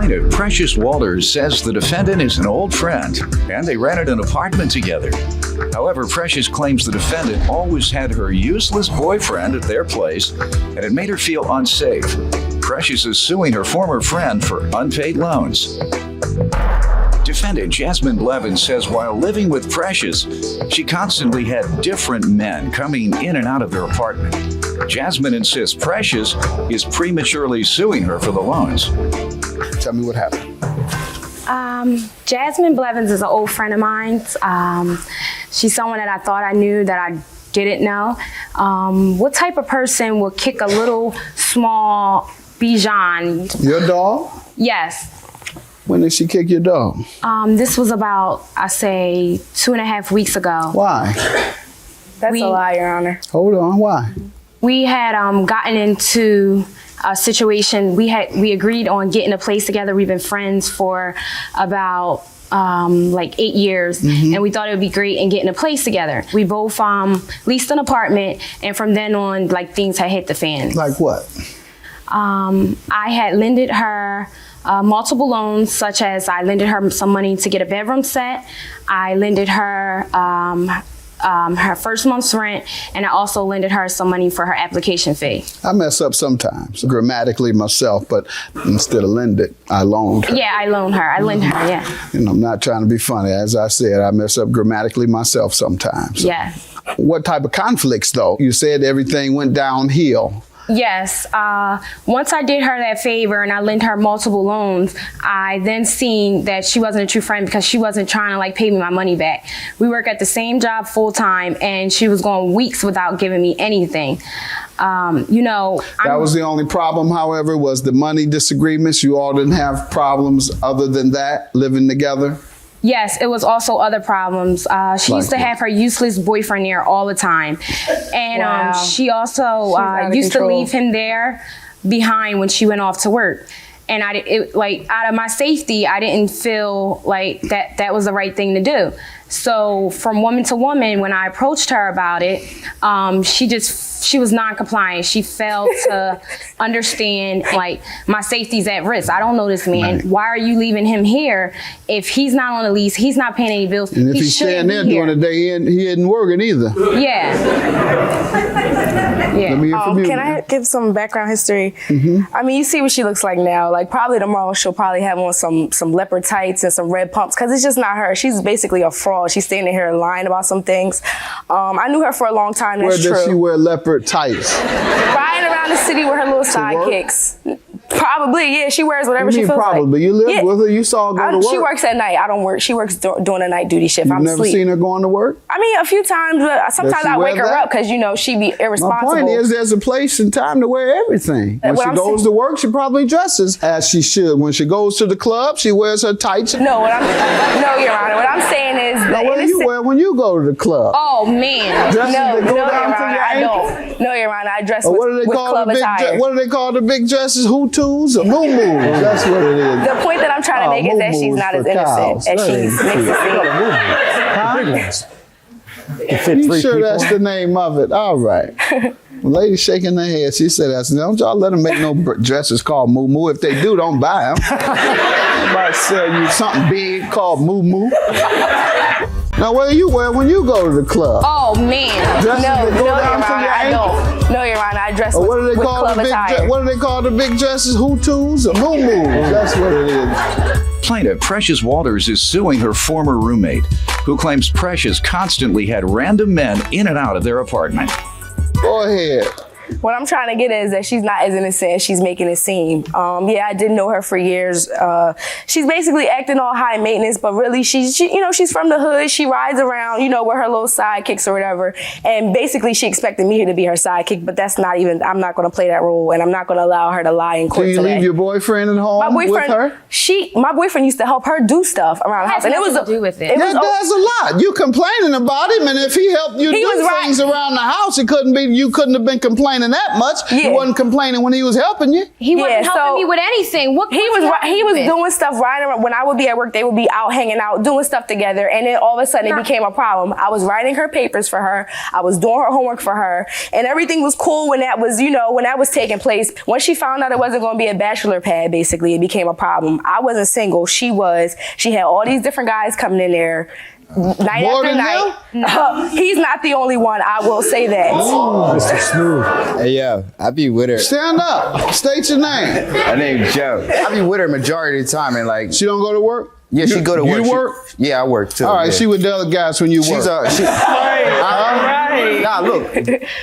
Plaintiff Precious Walters says the defendant is an old friend and they rented an apartment together. However, Precious claims the defendant always had her useless boyfriend at their place and it made her feel unsafe. Precious is suing her former friend for unpaid loans. Defendant Jasmine Blevins says while living with Precious, she constantly had different men coming in and out of their apartment. Jasmine insists Precious is prematurely suing her for the loans. Tell me what happened. Jasmine Blevins is an old friend of mine. She's someone that I thought I knew that I didn't know. What type of person would kick a little small Bichon? Your dog? Yes. When did she kick your dog? This was about, I say, 2.5 weeks ago. Why? That's a lie, Your Honor. Hold on, why? We had gotten into a situation. We agreed on getting a place together. We've been friends for about like 8 years, and we thought it would be great in getting a place together. We both leased an apartment, and from then on, like things had hit the fan. Like what? I had lended her multiple loans, such as I lended her some money to get a bedroom set. I lended her her first month's rent, and I also lended her some money for her application fee. I mess up sometimes, grammatically myself, but instead of lend it, I loaned her. Yeah, I loaned her. I lent her, yeah. And I'm not trying to be funny. As I said, I mess up grammatically myself sometimes. Yeah. What type of conflicts, though? You said everything went downhill. Yes. Once I did her that favor and I lent her multiple loans, I then seen that she wasn't a true friend because she wasn't trying to like pay me my money back. We work at the same job full time and she was going weeks without giving me anything. You know, that was the only problem, however, was the money disagreements. You all didn't have problems other than that, living together? Yes, it was also other problems. She used to have her useless boyfriend there all the time. And she also used to leave him there behind when she went off to work. And like out of my safety, I didn't feel like that was the right thing to do. So from woman to woman, when I approached her about it, she was non-compliant. She failed to understand, like, my safety's at risk. I don't know this man. Right. Why are you leaving him here if he's not on a lease, he's not paying any bills? And if he's staying there during the day, he isn't working either. Yeah. Yeah. Let me hear from you. Can I give some background history? I mean, you see what she looks like now. Like, probably tomorrow she'll probably have on some leopard tights and some red pumps, because it's just not her. She's basically a fraud. She's standing here lying about some things. I knew her for a long time. That's true. Where does she wear leopard tights? Riding around the city with her little sidekicks. Probably, yeah. She wears whatever she feels probably. like. You live with her? You saw her go to work? She works at night. I don't work. She works doing a night duty shift. You've never seen her going to work? I mean, a few times, but sometimes I wake her up because, you know, she be irresponsible. My point is there's a place and time to wear everything. When she goes to work, she probably dresses as she should. When she goes to the club, she wears her tights. No, Your Honor. What I'm saying is... What do you wear when you go to the club? Oh, man. Dresses that go Your down to Honor, your I ankle? don't. No, Your Honor, I dress with club attire. What do they call the big dresses? Hutus or moo-moos? That's what it is. The point that I'm trying to make is that she's not as innocent as she makes it seem. You sure that's the name of it? All right. The lady shaking her head. She said, don't y'all let them make no dresses called moo-moo. If they do, don't buy them. Somebody sell you something big called moo-moo. Now, what do you wear when you go to the club? Oh, man. Dresses that go down to your ankle? No, Your Honor, I dress with club attire. What do they call the big dresses? Hutus or moo-moos? That's what it is. Plaintiff Precious Walters is suing her former roommate, who claims Precious constantly had random men in and out of their apartment. Go ahead. What I'm trying to get is that she's not as innocent as she's making it seem. Yeah, I did know her for years. She's basically acting all high maintenance, but really she's from the hood. She rides around, you know, with her little sidekicks or whatever. And basically she expected me to be her sidekick, but that's not even, I'm not going to play that role, and I'm not going to allow her to lie in court today. Can you leave your boyfriend at home with her? My boyfriend used to help her do stuff around the house. And it was to do with it. That does a lot. You complaining about him, and if he helped you do things around the house, you couldn't have been complaining complaining that much. Yeah. You wasn't complaining when he was helping you. He wasn't Yeah, helping so me with anything. What He was doing stuff riding around. When I would be at work, they would be out hanging out, doing stuff together. And then all of a sudden it became a problem. I was writing her papers for her. I was doing her homework for her. And everything was cool when that was, when that was taking place. Once she found out it wasn't going to be a bachelor pad, basically, it became a problem. I wasn't single. She was. She had all these different guys coming in there. Night More after than night. He's not the only one, I will say that. Mr. Smooth. Hey, yo, I be with her. Stand up. State your name. Her name's Joe. I be with her majority of the time, and like, She don't go to work? yeah, she go to work. You She- work? Yeah, I work too. All right, yeah. she with the other guys when you work. She's Nah, look.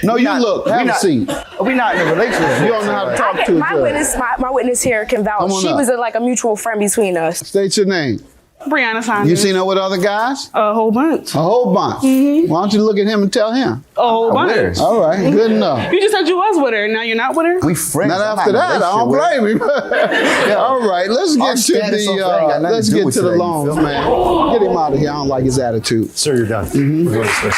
No, you not- look. we Have a not- seat. We not in a relationship. You don't know how to talk to each My other. witness here can vouch. Come on She up. was like a mutual friend between us. State your name. Brianna Saunders. You seen her with other guys? A whole bunch. A whole bunch. Why don't you look at him and tell him? A whole with her. bunch. All right, good enough. You just said you was with her. Now you're not with her? We friends. Not I'm after in a that, I don't relationship with her. blame him. All right, let's Our get to status over there ain't got the nothing let's to do get with to the today, you loans, feel me? man. Get him out of here. I don't like his attitude. Sir, you're done. We're going to switch.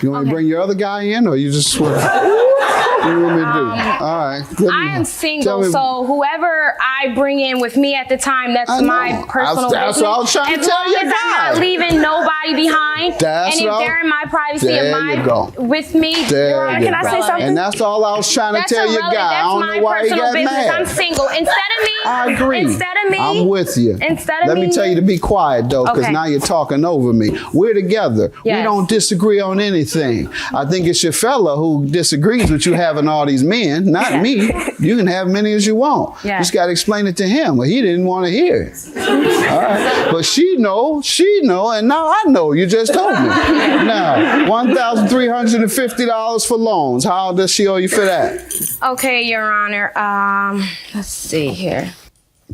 You want me to bring your other guy in, or you just swear? What do you want me to do? All right. Good I am enough. single, Tell me- so whoever I bring in with me at the time, that's I know. my personal That's business. what I was trying to as tell long you as I'm guys. not leaving nobody behind, That's and if what I- they're in my privacy There of you my go. with me, There you're you Can I go. say something? And that's all I was trying to That's tell you irrelevant. guys. I That's don't my know why you personal got business. mad. I'm single. Instead of me, I agree. Instead of me, I'm with you. Instead of Let me tell you to be quiet though, because Okay. now you're talking over me. We're together. We Yes. don't disagree on anything. I think it's your fella who disagrees with you having all these men, not me. You can have many as you want. Yeah. Just got to explain it to him. Well, he didn't want to hear it. All right. But she know, and now I know. You just told me. Now, $1,350 for loans. How does she owe you for that? okay, Your Honor. Let's see here.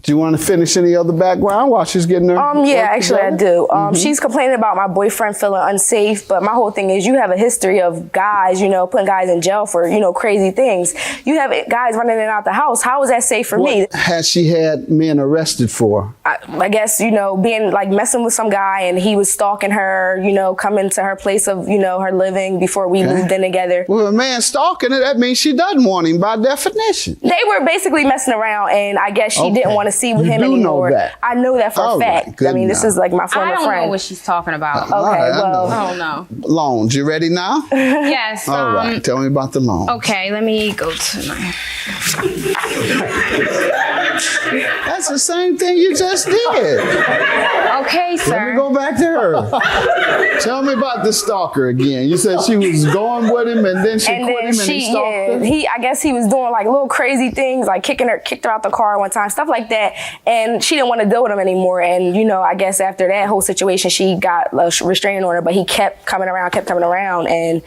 Do you want to finish any other background while she's getting her? Yeah, work actually I together? do. She's complaining about my boyfriend feeling unsafe, but my whole thing is you have a history of guys, putting guys in jail for, crazy things. You have guys running in and out the house. How is that safe for me? What has she had men arrested for? I guess, being like messing with some guy and he was stalking her, coming to her place of, her living before we moved in together. Well, a man stalking her, that means she doesn't want him by definition. They were basically messing around and I guess she didn't want to see with You him do know anymore. that. I know that for All a right, fact. good I mean, this enough. is like my former I don't friend. know what she's talking about. All right, I well, know. I don't know. Loans, you ready now? Yes. All right, tell me about the loan. Okay, let me go to my. That's the same thing you just did. Okay, Let me sir. go back to her. Tell me about the stalker again. You said she was going with him and then she And quit then him and he stalked her? I guess he was doing like little crazy things, like kicked her out the car one time, stuff like that. And she didn't want to deal with him anymore. And, I guess after that whole situation, she got a restraining order, but he kept coming around. And,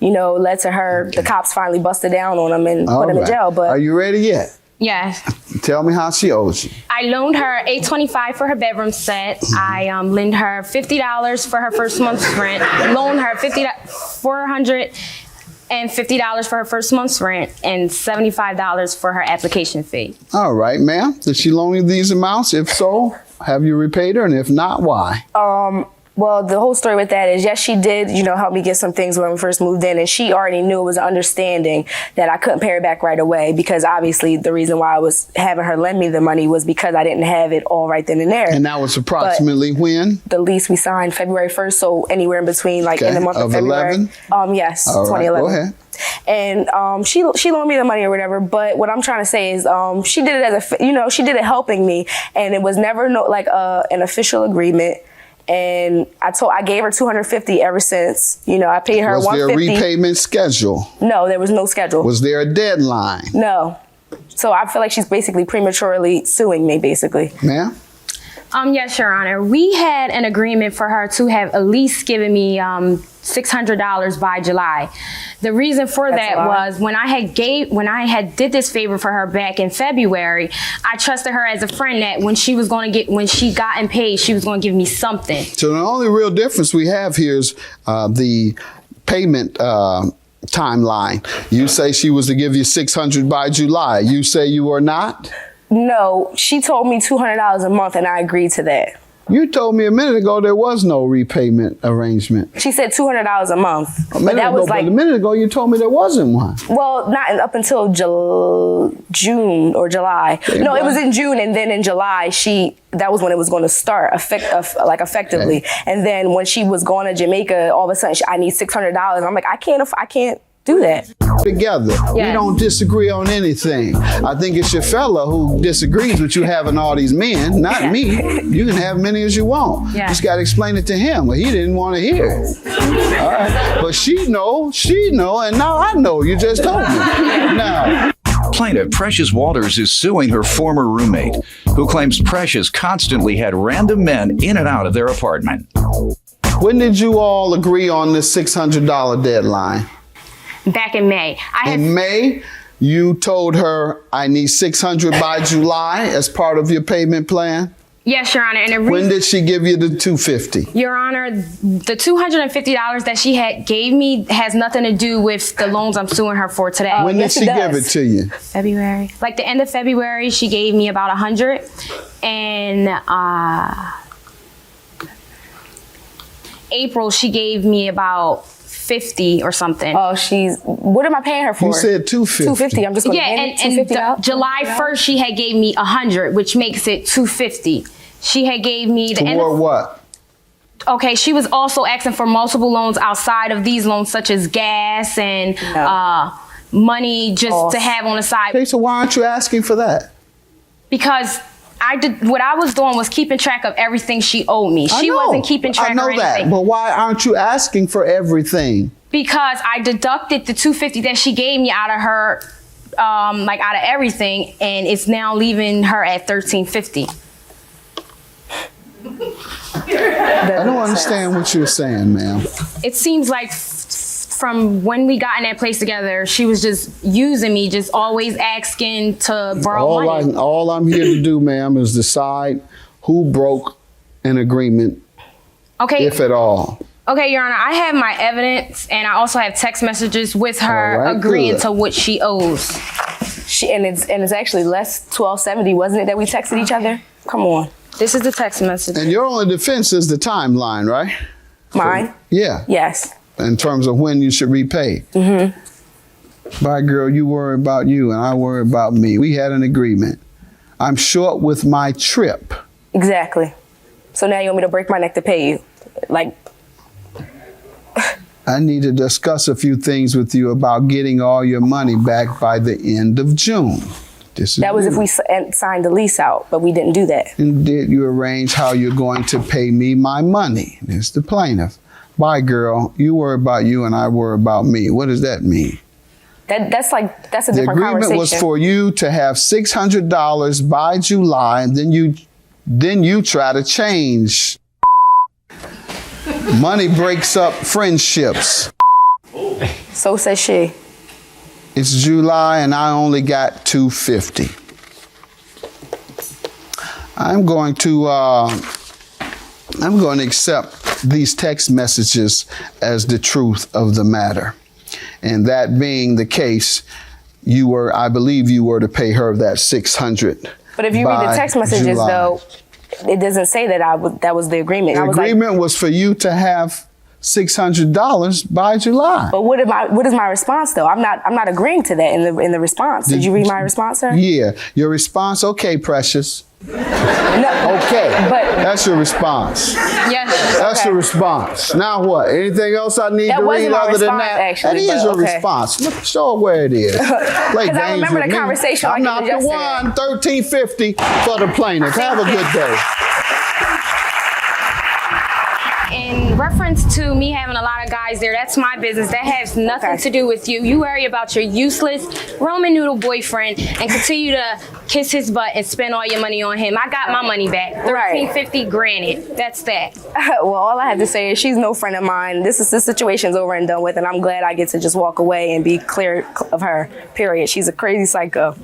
led to her, the cops finally busted down on him and All put him in right. jail. But Are you ready yet? Yes. Tell me how she owes you. I loaned her $825 for her bedroom set. I lent her $50 for her first month's rent. Loaned her $450 for her first month's rent and $75 for her application fee. All right, ma'am. Did she loan you these amounts? If so, have you repaid her? And if not, why? Well, the whole story with that is, yes, she did, help me get some things when we first moved in. And she already knew it was an understanding that I couldn't pay her back right away because obviously the reason why I was having her lend me the money was because I didn't have it all right then and there. And that was approximately when? The lease we signed February 1st, so anywhere in between, like in the month of February. 11? Yes, All right, 2011. go ahead. And she loaned me the money or whatever. But what I'm trying to say is, she did it as she did it helping me, and it was never an official agreement. And I gave her $250 ever since. I paid her Was there a $150. repayment schedule? No, there was no schedule. Was there a deadline? No. So I feel like she's basically prematurely suing me, basically. Ma'am? Yes, Your Honor. We had an agreement for her to have at least given me $600 by July. The reason for that was when I had did this favor for her back in February, I trusted her as a friend that when she got paid, she was going to give me something. So the only real difference we have here is the payment timeline. You say she was to give you $600 by July. You say you were not? No, she told me $200 a month, and I agreed to that. You told me a minute ago there was no repayment arrangement. She said $200 a month. A minute ago you told me there wasn't one. Well, not up until June or July. No, it was in June, and then in July that was when it was going to start effectively. Okay. And then when she was going to Jamaica, all of a sudden I need $600. I'm like, I can't do that. Together. Yes. We don't disagree on anything. I think it's your fella who disagrees with you having all these men, not me. You can have many as you want. Yeah. Just got to explain it to him. Well, he didn't want to hear it. All right. But she know, and now I know. You just told me. Now. Plaintiff Precious Walters is suing her former roommate, who claims Precious constantly had random men in and out of their apartment. When did you all agree on this $600 deadline? Back in May. In May, you told her, I need $600 by July as part of your payment plan? Yes, Your Honor. And when did she give you the $250? Your Honor, the $250 that she gave me has nothing to do with the loans I'm suing her for today. When did she give it to you? February. Like the end of February, she gave me about $100, and April she gave me about $50 or something. Oh, what am I paying her for? You said $250. $250. I'm just going to and July 1st she had gave me $100, which makes it $250. She had gave me the Toward what? Okay, she was also asking for multiple loans outside of these loans, such as gas and money just to have on the side. Okay, so why aren't you asking for that? Because what I was doing was keeping track of everything she owed me. She wasn't keeping track of anything. I know that, but why aren't you asking for everything? Because I deducted the $250 that she gave me out of her, out of everything, and it's now leaving her at $1,350. I don't understand what you're saying, ma'am. It seems like from when we got in that place together, she was just using me, just always asking to borrow money. All I'm here to do, ma'am, is decide who broke an agreement, if at all. Okay, Your Honor, I have my evidence, and I also have text messages with her agreeing to what she owes. And it's actually less $1,270, wasn't it, that we texted each other? Come on. This is the text message. And your only defense is the timeline, right? Mine? Yeah. Yes. In terms of when you should repay. Mm-hmm. Bye, girl, you worry about you and I worry about me. We had an agreement. I'm short with my trip. Exactly. So now you want me to break my neck to pay you? I need to discuss a few things with you about getting all your money back by the end of June. That was if we signed the lease out, but we didn't do that. And did you arrange how you're going to pay me my money? It's the plaintiff. Bye, girl. You worry about you and I worry about me. What does that mean? That's a different conversation. The agreement was for you to have $600 by July, and then you try to change. Money breaks up friendships. So says she. It's July and I only got $250. I'm going to accept these text messages as the truth of the matter. And that being the case, I believe you were to pay her that $600. But if you read the text messages though, it doesn't say that that was the agreement. The agreement was for you to have $600 by July. But what is my response though? I'm not agreeing to that in the response. Did you read my response, sir? Yeah. Your response, okay, Precious. No. Okay. But that's your response. Yes. That's your response. Now what? Anything else I need to read other than that? Actually, that is your response. Look, show where it is. Play games I remember the conversation. I'm not the one. $1,350 for the plaintiff. Have a good day. In reference to me having a lot of guys there, that's my business. That has nothing to do with you. You worry about your useless Roman noodle boyfriend and continue to kiss his butt and spend all your money on him. I got my money back. $1,350 granted. That's that. Well, all I have to say is she's no friend of mine. This situation's over and done with, and I'm glad I get to just walk away and be clear of her, period. She's a crazy psycho.